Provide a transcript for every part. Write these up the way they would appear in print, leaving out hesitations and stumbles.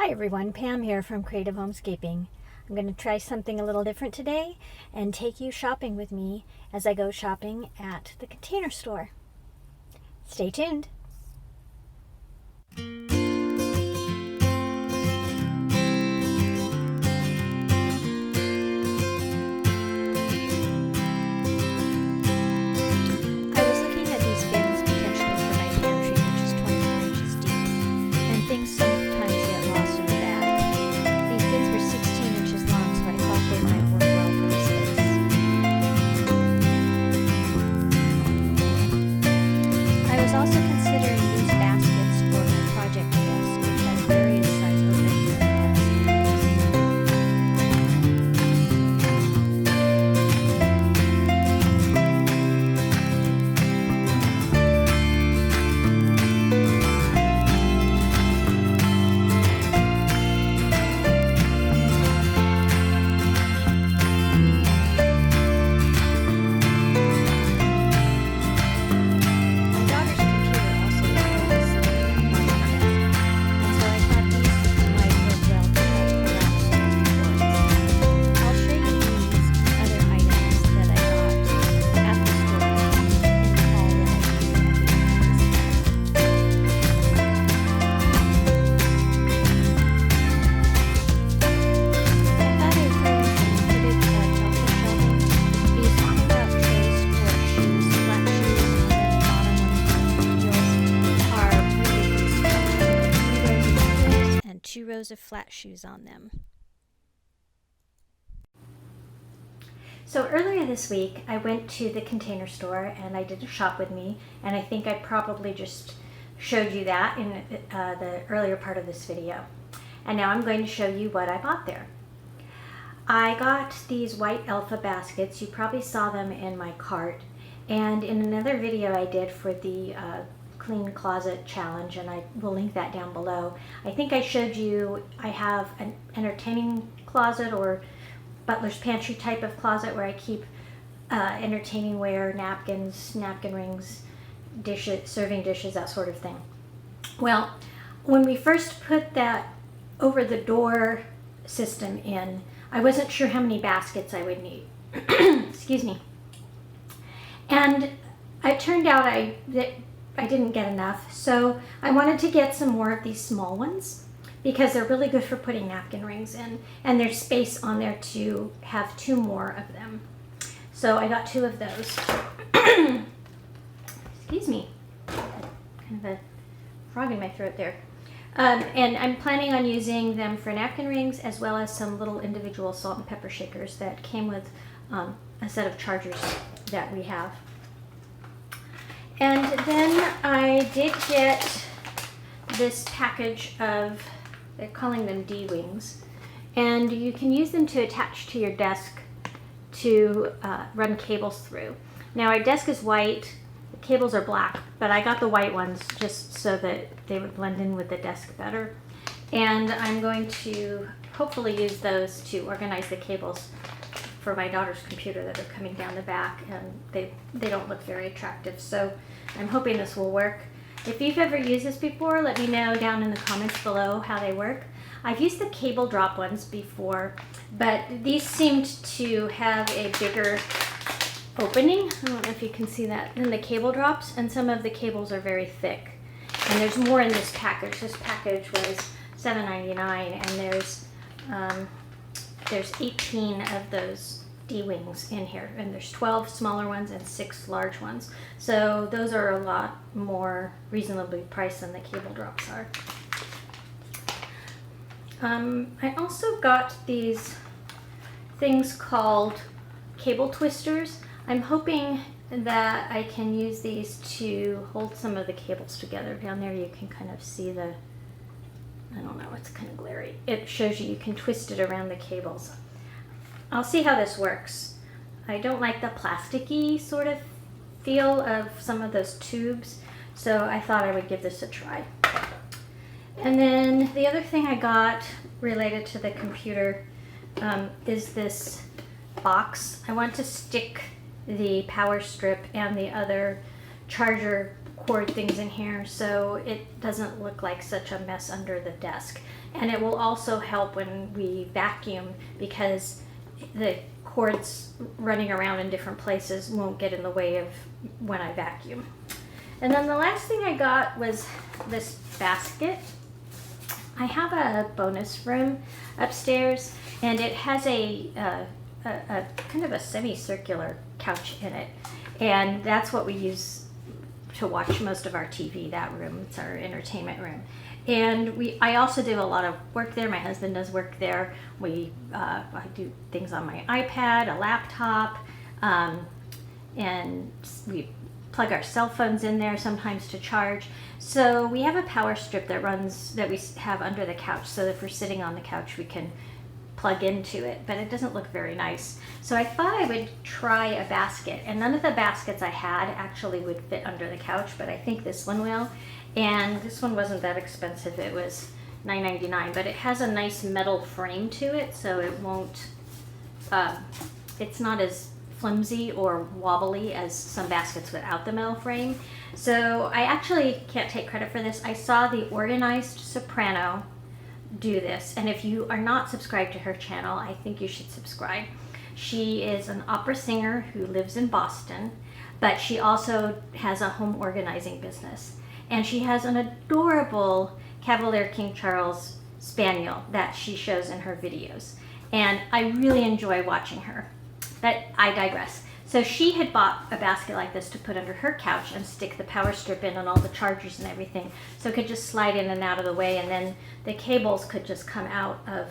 Hi everyone, Pam here from Creative Homescaping. I'm going to try something a little different today and take you shopping with me as I go shopping at the Container Store. Stay tuned. I was looking at these bins potentially for my pantry, which is 24 inches deep, and things sometimes get lost in the bag. These bins were 16 inches long, so I thought they might work well for the space. I was also considering these baskets for my project desk, which has various size openings and two rows of flat shoes on them. So earlier this week I went to the Container Store and I did a shop with me, and I think I probably just showed you that in the earlier part of this video. And now I'm going to show you what I bought there. I got these white Elfa baskets. You probably saw them in my cart, and in another video I did for the Clean Closet Challenge, and I will link that down below. I think I showed you I have an entertaining closet or butler's pantry type of closet where I keep entertaining ware, napkins, napkin rings, dishes, serving dishes, that sort of thing. Well, when we first put that over the door system in, I wasn't sure how many baskets I would need. Excuse me. And it turned out I didn't get enough, so I wanted to get some more of these small ones because they're really good for putting napkin rings in, and there's space on there to have two more of them. So I got two of those. Excuse me, kind of a frog in my throat there. And I'm planning on using them for napkin rings as well as some little individual salt and pepper shakers that came with a set of chargers that we have. And then I did get this package of, they're calling them D-wings, and you can use them to attach to your desk to run cables through. Now our desk is white, the cables are black, but I got the white ones just so that they would blend in with the desk better. And I'm going to hopefully use those to organize the cables for my daughter's computer that are coming down the back, and they don't look very attractive, so I'm hoping this will work. If you've ever used this before, let me know down in the comments below how they work. I've used the cable drop ones before, but these seemed to have a bigger opening, I don't know if you can see that, than the cable drops, and some of the cables are very thick. And there's more in this package. This package was $7.99, and there's 18 of those D-wings in here, and there's 12 smaller ones and 6 large ones. So those are a lot more reasonably priced than the cable drops are. I also got these things called cable twisters. I'm hoping that I can use these to hold some of the cables together. Down there you can kind of see the, I don't know, it's kind of glary. It shows you can twist it around the cables. I'll see how this works. I don't like the plasticky sort of feel of some of those tubes, so I thought I would give this a try. And then the other thing I got related to the computer is this box. I want to stick the power strip and the other charger cord things in here so it doesn't look like such a mess under the desk. And it will also help when we vacuum, because the cords running around in different places won't get in the way of when I vacuum. And then the last thing I got was this basket. I have a bonus room upstairs, and it has a kind of a semicircular couch in it, and that's what we use to watch most of our TV. That room, it's our entertainment room. And I also do a lot of work there. My husband does work there. I do things on my iPad, a laptop, and we plug our cell phones in there sometimes to charge. So we have a power strip that we have under the couch, so that if we're sitting on the couch we can plug into it, but it doesn't look very nice. So I thought I would try a basket, and none of the baskets I had actually would fit under the couch, but I think this one will. And this one wasn't that expensive. It was $9.99, but it has a nice metal frame to it, so it won't, it's not as flimsy or wobbly as some baskets without the metal frame. So I actually can't take credit for this. I saw the Organized Soprano do this, and if you are not subscribed to her channel, I think you should subscribe. She is an opera singer who lives in Boston, but she also has a home organizing business. And she has an adorable Cavalier King Charles Spaniel that she shows in her videos. And I really enjoy watching her. But I digress. So she had bought a basket like this to put under her couch and stick the power strip in and all the chargers and everything, so it could just slide in and out of the way, and then the cables could just come out of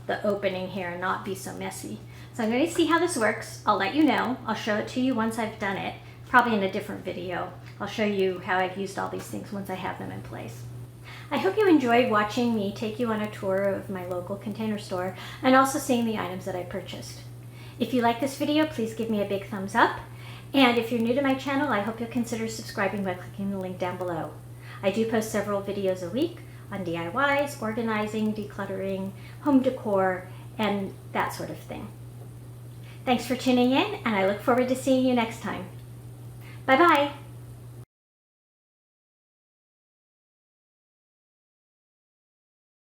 the opening here and not be so messy. So I'm going to see how this works. I'll let you know. I'll show it to you once I've done it, probably in a different video. I'll show you how I've used all these things once I have them in place. I hope you enjoyed watching me take you on a tour of my local Container Store and also seeing the items that I purchased. If you like this video, please give me a big thumbs up. And if you're new to my channel, I hope you'll consider subscribing by clicking the link down below. I do post several videos a week on DIYs, organizing, decluttering, home decor, and that sort of thing. Thanks for tuning in, and I look forward to seeing you next time. Bye-bye.